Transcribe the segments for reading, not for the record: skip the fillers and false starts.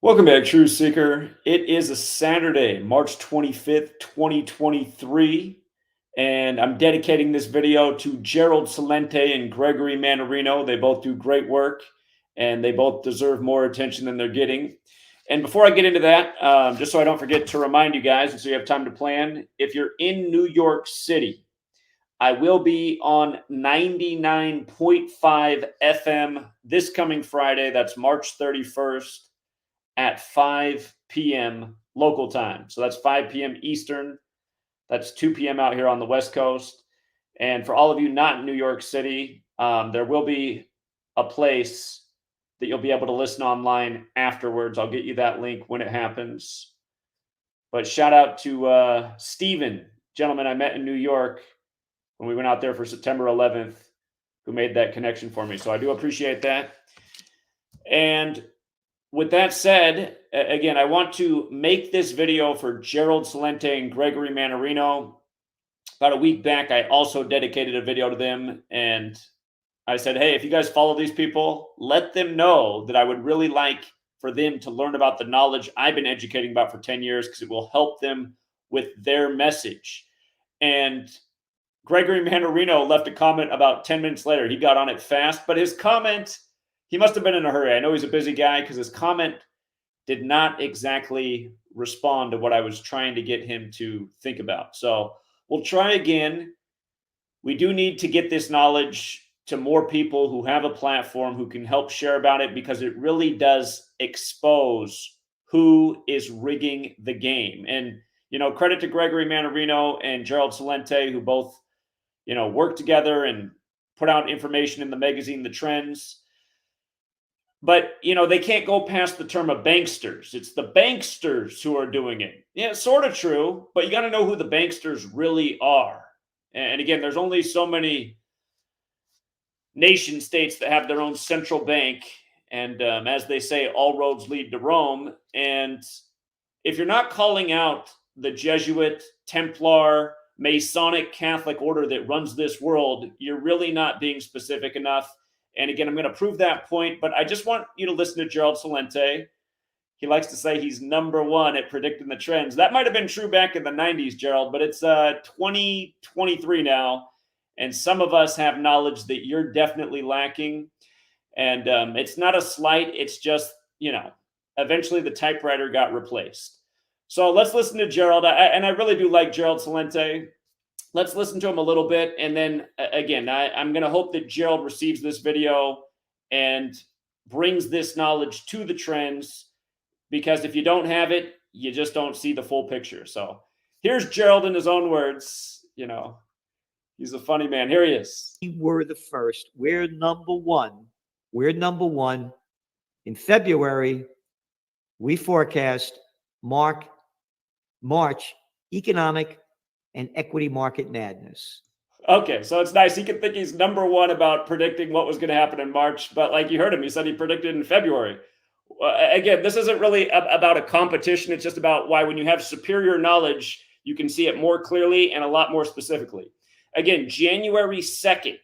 Welcome back, Truth Seeker. It is a Saturday, March 25th, 2023, and I'm dedicating this video to Gerald Celente and Gregory Mannarino. They both do great work, and they both deserve more attention than they're getting. And before I get into that, just so I don't forget to remind you guys, and so you have time to plan, if you're in New York City, I will be on 99.5 FM this coming Friday. That's March 31st at 5 p.m. local time. So that's 5 p.m. Eastern. That's 2 p.m. out here on the West Coast. And for all of you not in New York City, there will be a place that you'll be able to listen online afterwards. I'll get you that link when it happens. But shout out to Steven, gentleman I met in New York when we went out there for September 11th, who made that connection for me. So I do appreciate that. And with that said, again, I want to make this video for Gerald Celente and Gregory Mannarino. About a week back, I also dedicated a video to them, and I said, hey, if you guys follow these people, let them know that I would really like for them to learn about the knowledge I've been educating about for 10 years because it will help them with their message. And Gregory Mannarino left a comment about 10 minutes later. He got on it fast, but his comment, he must have been in a hurry. I know he's a busy guy because his comment did not exactly respond to what I was trying to get him to think about. So we'll try again. We do need to get this knowledge to more people who have a platform who can help share about it because it really does expose who is rigging the game. And, you know, credit to Gregory Mannarino and Gerald Celente, who both, you know, work together and put out information in the magazine, The Trends. But, you know, they can't go past the term of banksters. It's the banksters who are doing it. Yeah, it's sort of true, but you got to know who the banksters really are. And again, there's only so many nation states that have their own central bank. And as they say, all roads lead to Rome. And if you're not calling out the Jesuit, Templar, Masonic Catholic order that runs this world, you're really not being specific enough. And again, I'm going to prove that point, but I just want you to listen to Gerald Celente. He likes to say he's number one at predicting the trends. That might have been true back in the 90s, Gerald, but it's 2023 now. And some of us have knowledge that you're definitely lacking. And it's not a slight. It's just, you know, eventually the typewriter got replaced. So let's listen to Gerald. And I really do like Gerald Celente. Let's listen to him a little bit. And then again, I'm going to hope that Gerald receives this video and brings this knowledge to the trends, because if you don't have it, you just don't see the full picture. So here's Gerald in his own words. You know, he's a funny man. Here he is. We were the first. We're number one. We're number one. In February, we forecast March economic and equity market madness. Okay, so it's nice. He could think he's number one about predicting what was going to happen in March, but like you heard him, he said he predicted in February. Again, this isn't really about a competition. It's just about why when you have superior knowledge, you can see it more clearly and a lot more specifically. Again, January 2nd,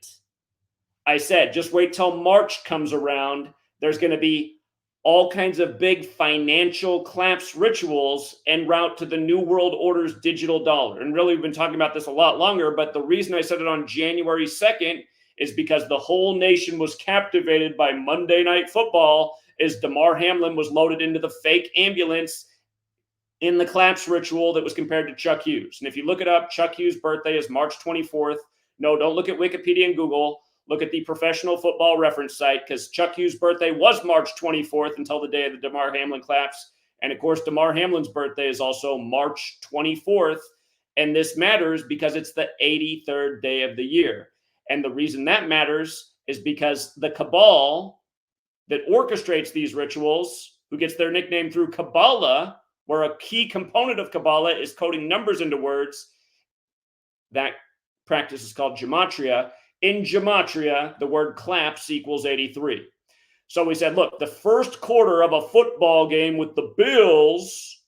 I said, just wait till March comes around. There's going to be all kinds of big financial collapse rituals en route to the New World Order's digital dollar. And really, we've been talking about this a lot longer, but the reason I said it on January 2nd is because the whole nation was captivated by Monday Night Football as Damar Hamlin was loaded into the fake ambulance in the collapse ritual that was compared to Chuck Hughes. And if you look it up, Chuck Hughes' birthday is March 24th. No, don't look at Wikipedia and Google. Look at the Professional Football Reference site, because Chuck Hughes' birthday was March 24th until the day of the Damar Hamlin collapse. And of course, Damar Hamlin's birthday is also March 24th. And this matters because it's the 83rd day of the year. And the reason that matters is because the cabal that orchestrates these rituals, who gets their nickname through Kabbalah, where a key component of Kabbalah is coding numbers into words, that practice is called Gematria. In Gematria, the word collapse equals 83. So we said, look, the first quarter of a football game with the Bills,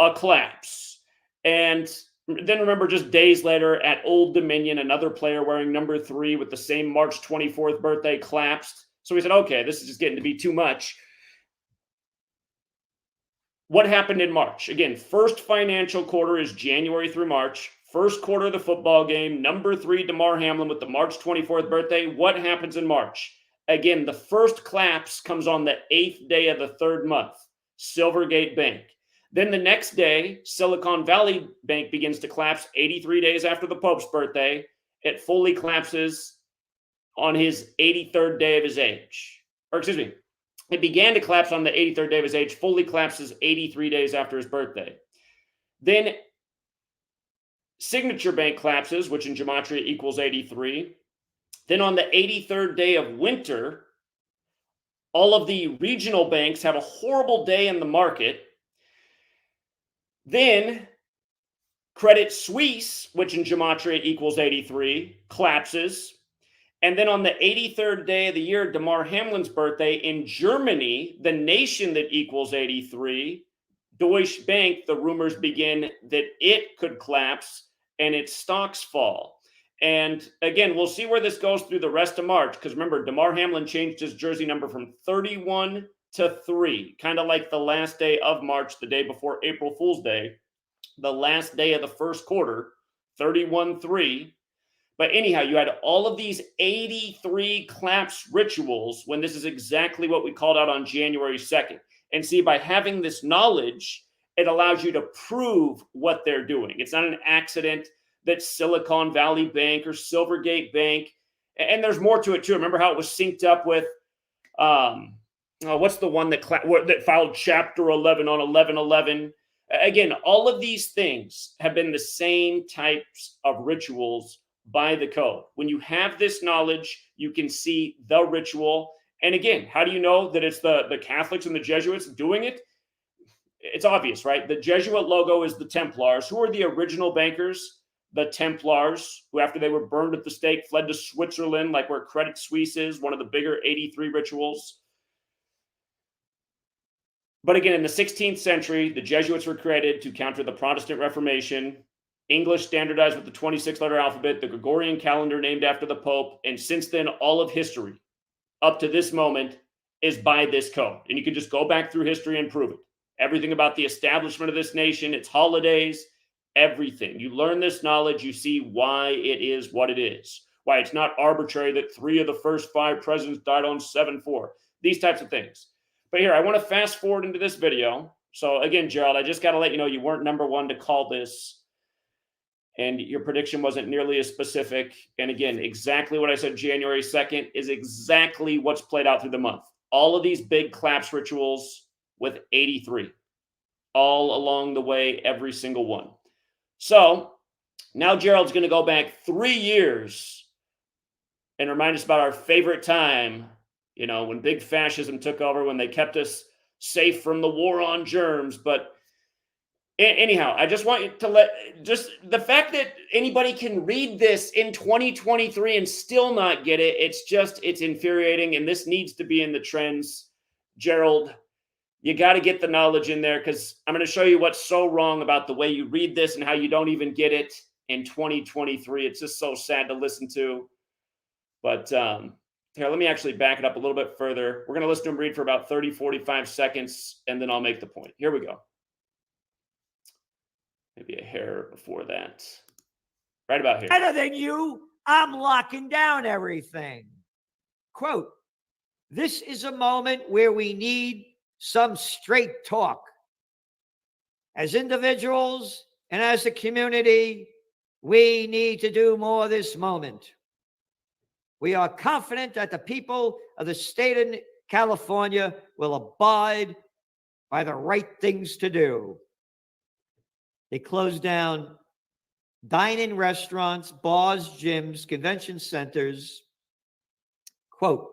a collapse. And then remember, just days later at Old Dominion, another player wearing number 3 with the same March 24th birthday collapsed. So we said, okay, this is just getting to be too much. what happened in March? Again, first financial quarter is January through March. First quarter of the football game, number 3, Damar Hamlin with the March 24th birthday. What happens in March? Again, the first collapse comes on the 8th day of the 3rd month, Silvergate Bank. Then the next day, Silicon Valley Bank begins to collapse 83 days after the Pope's birthday. It fully collapses on his 83rd day of his age. Or excuse me, it began to collapse on the 83rd day of his age, fully collapses 83 days after his birthday. Then Signature Bank collapses, which in Gematria equals 83. Then on the 83rd day of winter, all of the regional banks have a horrible day in the market. Then Credit Suisse, which in Gematria equals 83, collapses. And then on the 83rd day of the year, Damar Hamlin's birthday, in Germany, the nation that equals 83, Deutsche Bank, the rumors begin that it could collapse and its stocks fall. And again, we'll see where this goes through the rest of March, because remember, Damar Hamlin changed his jersey number from 31 to 3, kind of like the last day of March, the day before April Fool's Day, the last day of the first quarter, 31-3. But anyhow, you had all of these 83 collapse rituals when this is exactly what we called out on January 2nd. And see, by having this knowledge, it allows you to prove what they're doing. It's not an accident that Silicon Valley Bank or Silvergate Bank, and there's more to it too. Remember how it was synced up with, what's the one that filed Chapter 11 on 11/11? Again, all of these things have been the same types of rituals by the code. When you have this knowledge, you can see the ritual. And again, how do you know that it's the Catholics and the Jesuits doing it? It's obvious, right? The Jesuit logo is the Templars. Who are the original bankers? The Templars, who after they were burned at the stake, fled to Switzerland, like where Credit Suisse is, one of the bigger 83 rituals. But again, in the 16th century, the Jesuits were created to counter the Protestant Reformation. English standardized with the 26-letter alphabet, the Gregorian calendar named after the Pope. And since then, all of history up to this moment is by this code. And you can just go back through history and prove it. Everything about the establishment of this nation, its holidays, everything. You learn this knowledge, you see why it is what it is. Why it's not arbitrary that 3 of the first 5 presidents died on 7/4. These types of things. But here, I want to fast forward into this video. So again, Gerald, I just got to let you know you weren't number 1 to call this. And your prediction wasn't nearly as specific. And again, exactly what I said January 2nd is exactly what's played out through the month. All of these big collapse rituals with 83 all along the way, every single one. So now Gerald's going to go back 3 years and remind us about our favorite time, you know, when big fascism took over, when they kept us safe from the war on germs. But anyhow, I just want you to just the fact that anybody can read this in 2023 and still not get it, it's infuriating. And this needs to be in the trends. Gerald, you got to get the knowledge in there, because I'm going to show you what's so wrong about the way you read this and how you don't even get it in 2023. It's just so sad to listen to. But here, let me actually back it up a little bit further. We're going to listen to him read for about 30, 45 seconds, and then I'll make the point. Here we go. Maybe a hair before that. Right about here. Better than you, I'm locking down everything. Quote, this is a moment where we need some straight talk. As individuals and as a community, we need to do more this moment. We are confident that the people of the state of California will abide by the right things to do. They closed down dine-in restaurants, bars, gyms, convention centers. Quote,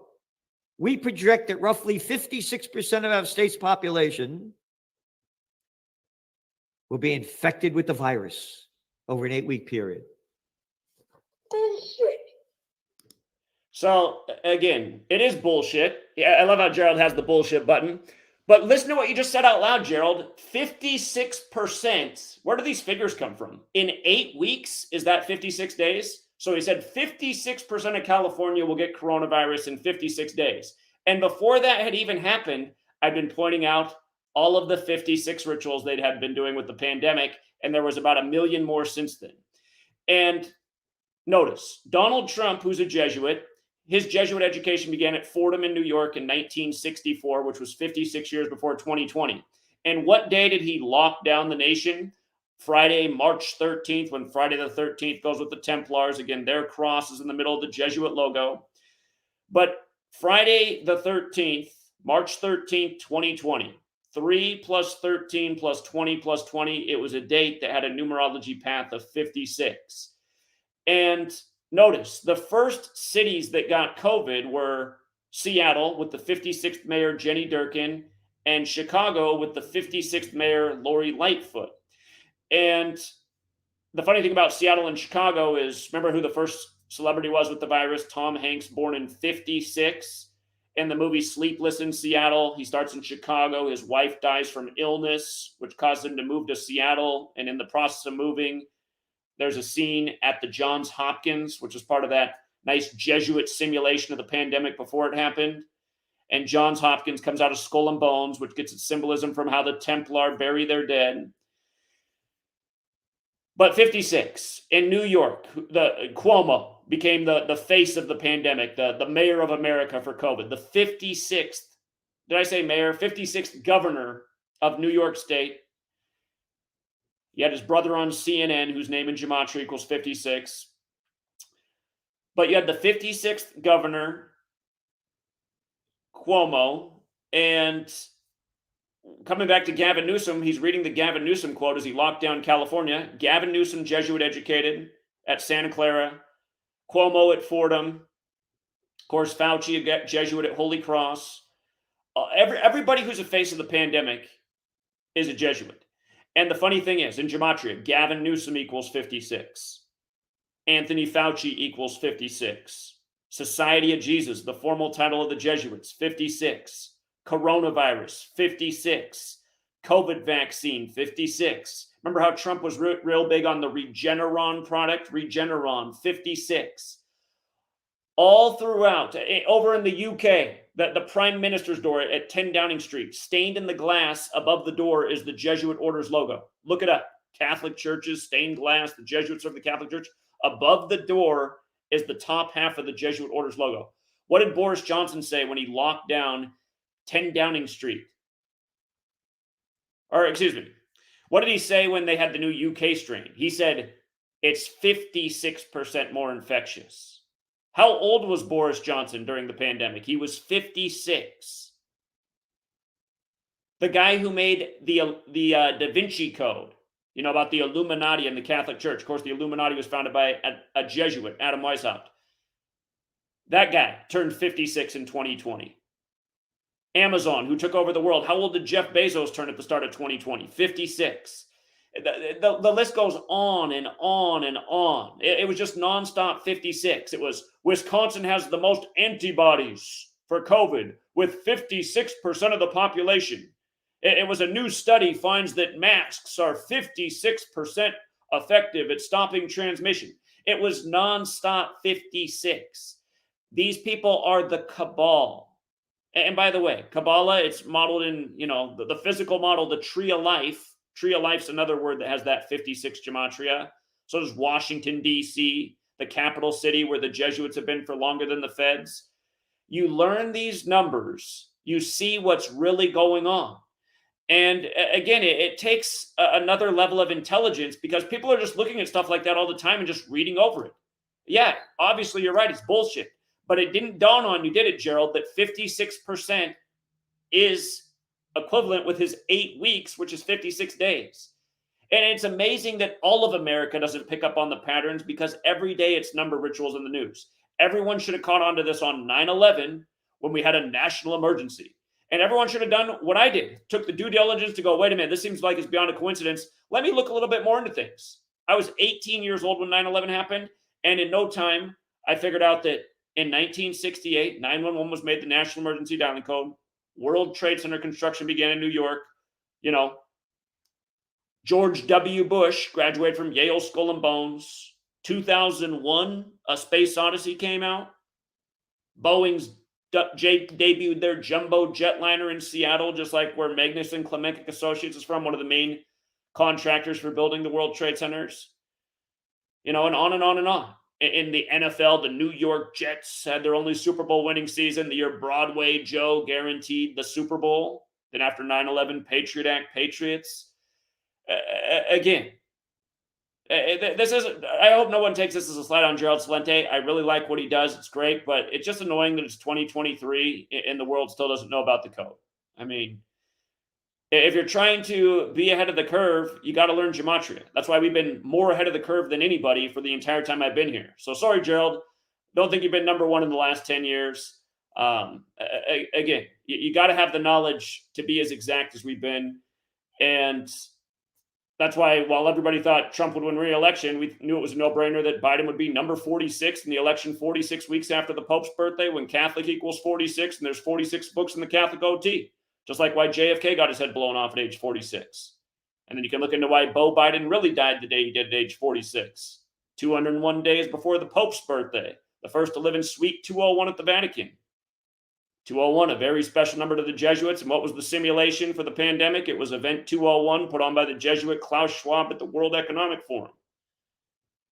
we project that roughly 56% of our state's population will be infected with the virus over an 8-week period. Bullshit. So again, it is bullshit. Yeah, I love how Gerald has the bullshit button. But listen to what you just said out loud, Gerald. 56%. Where do these figures come from? In 8 weeks, is that 56 days? So he said 56% of California will get coronavirus in 56 days. And before that had even happened, I've been pointing out all of the 56 rituals they'd had been doing with the pandemic, and there was about 1 million more since then. And notice, Donald Trump, who's a Jesuit, his Jesuit education began at Fordham in New York in 1964, which was 56 years before 2020. And what day did he lock down the nation? Friday, March 13th, when Friday the 13th goes with the Templars. Again, their cross is in the middle of the Jesuit logo. But Friday the 13th, March 13th, 2020, 3 plus 13 plus 20 plus 20, it was a date that had a numerology path of 56. And notice, the first cities that got COVID were Seattle with the 56th mayor, Jenny Durkin, and Chicago with the 56th mayor, Lori Lightfoot. And the funny thing about Seattle and Chicago is, remember who the first celebrity was with the virus? Tom Hanks, born in 56. In the movie Sleepless in Seattle, he starts in Chicago. His wife dies from illness, which caused him to move to Seattle. And in the process of moving, there's a scene at the Johns Hopkins, which is part of that nice Jesuit simulation of the pandemic before it happened. And Johns Hopkins comes out of Skull and Bones, which gets its symbolism from how the Templar bury their dead. But 56, in New York, the Cuomo became the face of the pandemic, the mayor of America for COVID. The 56th, did I say mayor? 56th governor of New York State. He had his brother on CNN, whose name in Gematria equals 56. But you had the 56th governor, Cuomo, and coming back to Gavin Newsom, he's reading the Gavin Newsom quote as he locked down California. Gavin Newsom, Jesuit educated at Santa Clara. Cuomo at Fordham. Of course, Fauci, a Jesuit at Holy Cross. Everybody who's a face of the pandemic is a Jesuit. And the funny thing is, in Gematria, Gavin Newsom equals 56. Anthony Fauci equals 56. Society of Jesus, the formal title of the Jesuits, 56. Coronavirus, 56. COVID vaccine, 56. Remember how Trump was real big on the Regeneron product? Regeneron, 56. All throughout, over in the UK, the Prime Minister's door at 10 Downing Street, stained in the glass above the door is the Jesuit Order's logo. Look it up. Catholic churches, stained glass, the Jesuits of the Catholic Church. Above the door is the top half of the Jesuit Order's logo. What did Boris Johnson say when he locked down 10 Downing Street? Or, excuse me, what did he say when they had the new UK strain? He said, it's 56% more infectious. How old was Boris Johnson during the pandemic? He was 56. The guy who made the Da Vinci Code, you know, about the Illuminati and the Catholic Church. Of course, the Illuminati was founded by a Jesuit, Adam Weishaupt. That guy turned 56 in 2020. Amazon, who took over the world. How old did Jeff Bezos turn at the start of 2020? 56. The list goes on and on and on. It was just nonstop 56. It was Wisconsin has the most antibodies for COVID with 56% of the population. It was a new study finds that masks are 56% effective at stopping transmission. It was nonstop 56. These people are the cabal. And by the way, Kabbalah, it's modeled in, you know, the physical model, the tree of life. Tree of life's another word that has that 56 gematria. So does Washington, D.C., the capital city where the Jesuits have been for longer than the feds. You learn these numbers, you see what's really going on. And again, it takes another level of intelligence because people are just looking at stuff like that all the time and just reading over it. Yeah, obviously you're right, it's bullshit. But it didn't dawn on you, did it, Gerald, that 56% is equivalent with his 8 weeks, which is 56 days. And it's amazing that all of America doesn't pick up on the patterns because every day it's number rituals in the news. Everyone should have caught on to this on 9/11 when we had a national emergency. And everyone should have done what I did. Took the due diligence to go, wait a minute, this seems like it's beyond a coincidence. Let me look a little bit more into things. I was 18 years old when 9/11 happened. And in no time, I figured out that in 1968, 911 was made the national emergency dialing code. World Trade Center construction began in New York. You know, George W. Bush graduated from Yale Skull and Bones. 2001, A Space Odyssey came out. Boeing's debuted their jumbo jetliner in Seattle, just like where Magnus and Clementic Associates is from, one of the main contractors for building the World Trade Centers. And on and on and on. In the NFL, the New York Jets had their only Super Bowl winning season. The year Broadway Joe guaranteed the Super Bowl. Then after 9/11, Patriot Act, Patriots. Again, this isn't. I hope no one takes this as a slight on Gerald Celente. I really like what he does. It's great, but it's just annoying that it's 2023 and the world still doesn't know about the code. I mean, if you're trying to be ahead of the curve, you got to learn Gematria. That's why we've been more ahead of the curve than anybody for the entire time I've been here. So sorry, Gerald. Don't think you've been number one in the last 10 years. Again, you got to have the knowledge to be as exact as we've been. And that's why while everybody thought Trump would win re-election, we knew it was a no-brainer that Biden would be number 46 in the election 46 weeks after the Pope's birthday, when Catholic equals 46 and there's 46 books in the Catholic OT. Just like why JFK got his head blown off at age 46. And then you can look into why Beau Biden really died the day he did at age 46. 201 days before the Pope's birthday. The first to live in Suite 201 at the Vatican. 201, a very special number to the Jesuits. And what was the simulation for the pandemic? It was Event 201 put on by the Jesuit Klaus Schwab at the World Economic Forum.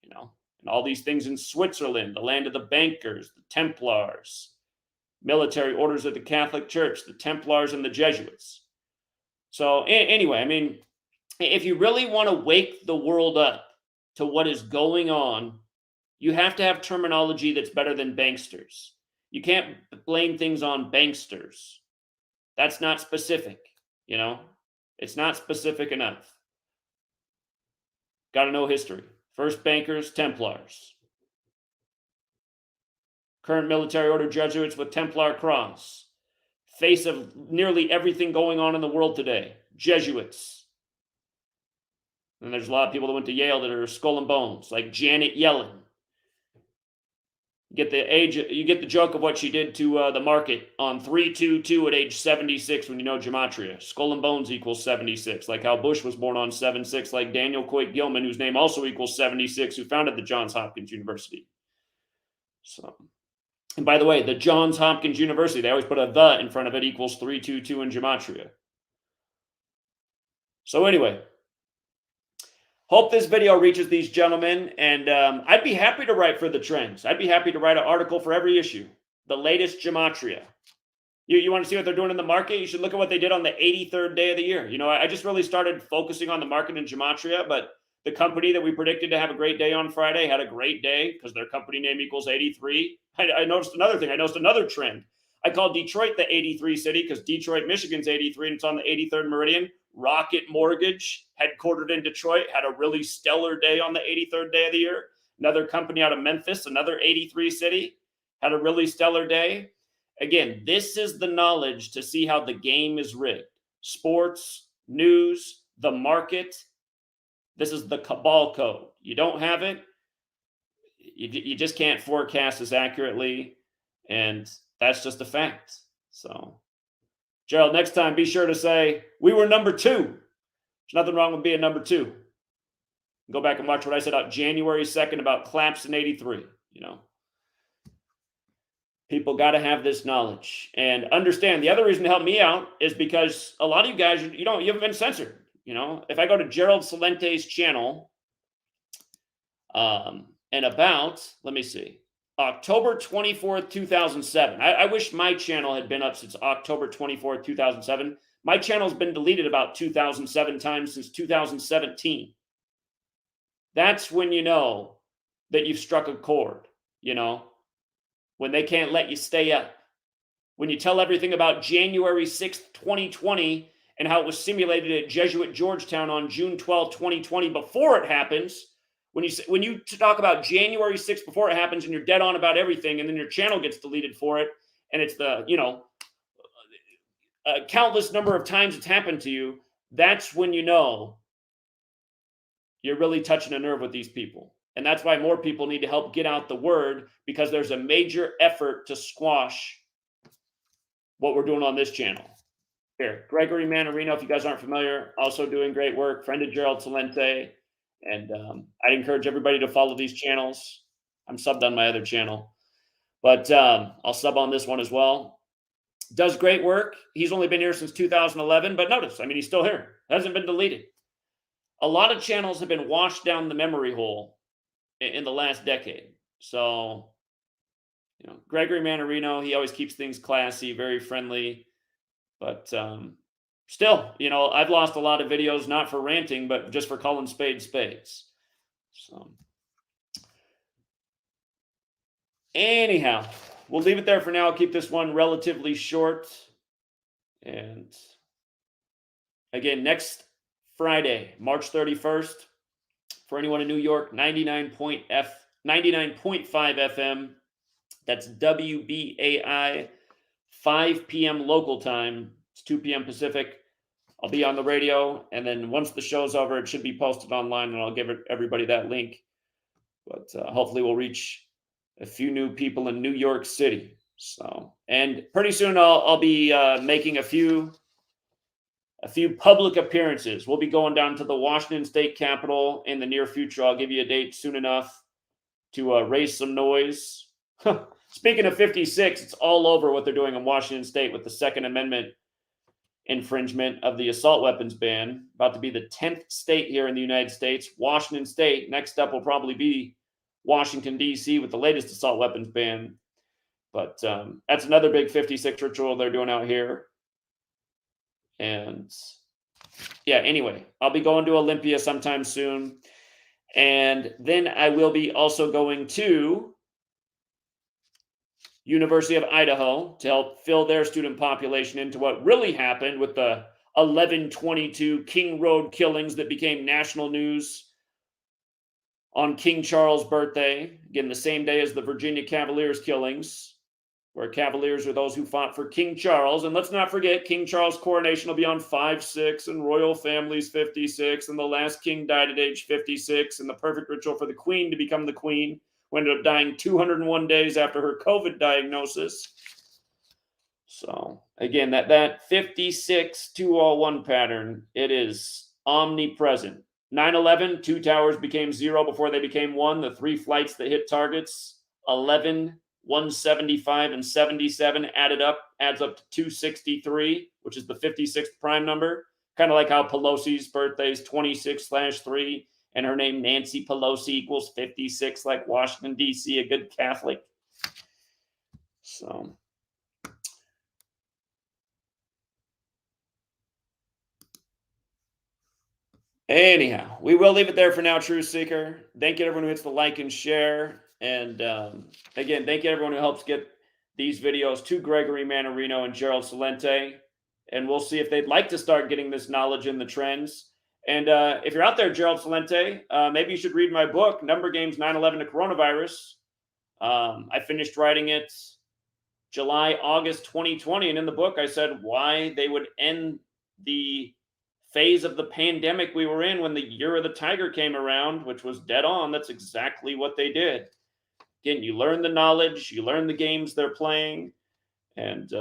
And all these things in Switzerland, the land of the bankers, the Templars, military orders of the Catholic Church, the Templars and the Jesuits. So anyway, I mean, if you really want to wake the world up to what is going on, you have to have terminology that's better than banksters. You can't blame things on banksters. That's not specific, It's not specific enough. Got to know history. First bankers, Templars. Current military order Jesuits with Templar cross. Face of nearly everything going on in the world today. Jesuits. And there's a lot of people that went to Yale that are skull and bones, like Janet Yellen. You get the joke of what she did to the market on 3/22 at age 76 when you know Gematria. Skull and bones equals 76, like how Bush was born on 7/6, like Daniel Coit Gilman, whose name also equals 76, who founded the Johns Hopkins University. So, and by the way, the Johns Hopkins University, they always put a "the" in front of it, equals 322 in Gematria. So anyway, hope this video reaches these gentlemen, and I'd be happy to write for the trends. I'd be happy to write an article for every issue. The latest Gematria. You want to see what they're doing in the market? You should look at what they did on the 83rd day of the year. I just really started focusing on the market in Gematria, but the company that we predicted to have a great day on Friday had a great day because their company name equals 83. I noticed another thing. I noticed another trend. I call Detroit the 83 city because Detroit, Michigan's 83, and it's on the 83rd meridian. Rocket Mortgage, headquartered in Detroit, had a really stellar day on the 83rd day of the year. Another company out of Memphis, another 83 city, had a really stellar day. Again, this is the knowledge to see how the game is rigged. Sports, news, the market. This is the cabal code. You don't have it, you just can't forecast as accurately, and that's just a fact. So, Gerald, next time, be sure to say, we were number 2. There's nothing wrong with being number 2. Go back and watch what I said out January 2nd about claps in 83, People got to have this knowledge and understand. The other reason to help me out is because a lot of you guys, you haven't been censored. If I go to Gerald Celente's channel, and about, let me see, October 24th, 2007. I wish my channel had been up since October 24th, 2007. My channel's been deleted about 2007 times since 2017. That's when you know that you've struck a chord, when they can't let you stay up. When you tell everything about January 6th, 2020, and how it was simulated at Jesuit Georgetown on June 12th, 2020, before it happens. When you talk about January 6th before it happens and you're dead on about everything, and then your channel gets deleted for it, and it's the, countless number of times it's happened to you, that's when you know you're really touching a nerve with these people. And that's why more people need to help get out the word, because there's a major effort to squash what we're doing on this channel. Here, Gregory Mannarino, if you guys aren't familiar, also doing great work, friend of Gerald Celente. And I'd encourage everybody to follow these channels. I'm subbed on my other channel. But I'll sub on this one as well. Does great work. He's only been here since 2011, but notice, I mean, he's still here. Hasn't been deleted. A lot of channels have been washed down the memory hole in the last decade. So, you know, Gregory Mannarino, he always keeps things classy, very friendly. But still, you know, I've lost a lot of videos, not for ranting, but just for calling spades spades. So, anyhow, we'll leave it there for now. I'll keep this one relatively short. And again, next Friday, March 31st, for anyone in New York, 99.5 FM. That's WBAI, 5 p.m. local time. It's 2 p.m. Pacific. I'll be on the radio, and then once the show's over, it should be posted online, and I'll give everybody that link. But hopefully we'll reach a few new people in New York City. So, and pretty soon I'll be making a few public appearances. We'll be going down to the Washington State Capitol in the near future. I'll give you a date soon enough to raise some noise. Speaking of 56, it's all over what they're doing in Washington State with the Second Amendment infringement of the assault weapons ban. About to be the 10th state here in the United States. Washington State. Next up will probably be Washington, D.C. with the latest assault weapons ban. But that's another big 56 ritual they're doing out here. And yeah, anyway, I'll be going to Olympia sometime soon. And then I will be also going to University of Idaho to help fill their student population into what really happened with the 11/22 King Road killings that became national news on King Charles' birthday. Again, the same day as the Virginia Cavaliers killings, where Cavaliers are those who fought for King Charles. And let's not forget, King Charles' coronation will be on 5/6, and royal families 56, and the last king died at age 56, and the perfect ritual for the queen to become the queen, who ended up dying 201 days after her COVID diagnosis. So, again, that 56-201 pattern, it is omnipresent. 9/11, 2 towers became 0 before they became 1. The 3 flights that hit targets, 11, 175, and 77 adds up to 263, which is the 56th prime number. Kind of like how Pelosi's birthday is 26/3, and her name Nancy Pelosi equals 56, like Washington, D.C., a good Catholic. So, anyhow, we will leave it there for now, True Seeker. Thank you to everyone who hits the like and share. And again, thank you to everyone who helps get these videos to Gregory Mannarino and Gerald Celente. And we'll see if they'd like to start getting this knowledge in the trends. And if you're out there, Gerald Celente, maybe you should read my book, Number Games 9/11 to Coronavirus. I finished writing it July, August 2020. And in the book, I said why they would end the phase of the pandemic we were in when the year of the tiger came around, which was dead on. That's exactly what they did. Again, you learn the knowledge, you learn the games they're playing, and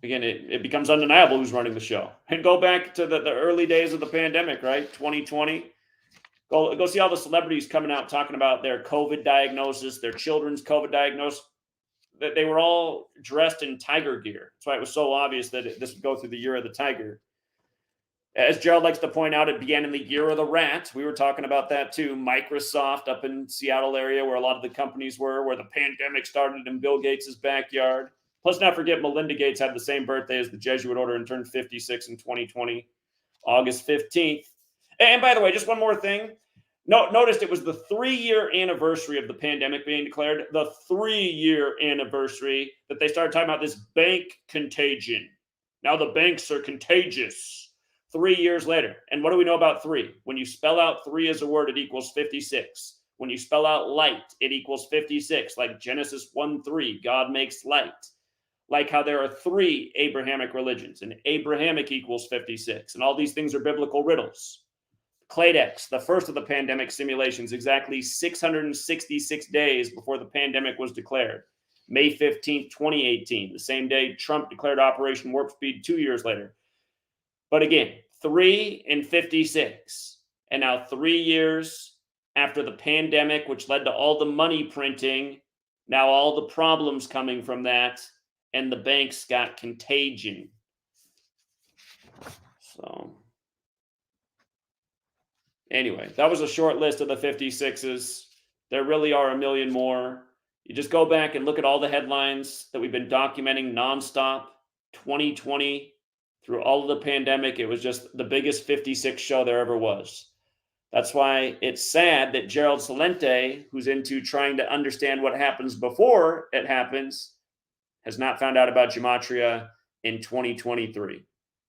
again, it becomes undeniable who's running the show. And go back to the early days of the pandemic, right? 2020. Go see all the celebrities coming out talking about their COVID diagnosis, their children's COVID diagnosis. That they were all dressed in tiger gear. That's why it was so obvious that this would go through the year of the tiger. As Gerald likes to point out, it began in the year of the rat. We were talking about that too. Microsoft up in Seattle area where a lot of the companies were, where the pandemic started in Bill Gates' backyard. Plus, not forget, Melinda Gates had the same birthday as the Jesuit order and turned 56 in 2020, August 15th. And by the way, just one more thing. Noticed it was the 3-year anniversary of the pandemic being declared, the 3-year anniversary that they started talking about this bank contagion. Now the banks are contagious. 3 years later. And what do we know about 3? When you spell out 3 as a word, it equals 56. When you spell out light, it equals 56, like Genesis 1:3, God makes light. Like how there are 3 Abrahamic religions, and Abrahamic equals 56. And all these things are biblical riddles. Cladex, the first of the pandemic simulations, exactly 666 days before the pandemic was declared. May 15th, 2018, the same day Trump declared Operation Warp Speed 2 years later. But again, 3 and 56. And now 3 years after the pandemic, which led to all the money printing, now all the problems coming from that, and the banks got contagion. So anyway, that was a short list of the 56s. There really are a million more. You just go back and look at all the headlines that we've been documenting nonstop. 2020, through all of the pandemic, it was just the biggest 56 show there ever was. That's why it's sad that Gerald Celente, who's into trying to understand what happens before it happens, has not found out about Gematria in 2023.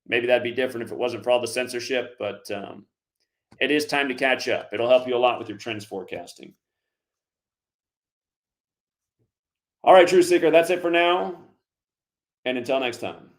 Maybe that'd be different if it wasn't for all the censorship, but it is time to catch up. It'll help you a lot with your trends forecasting. All right, Truth Seeker, that's it for now. And until next time.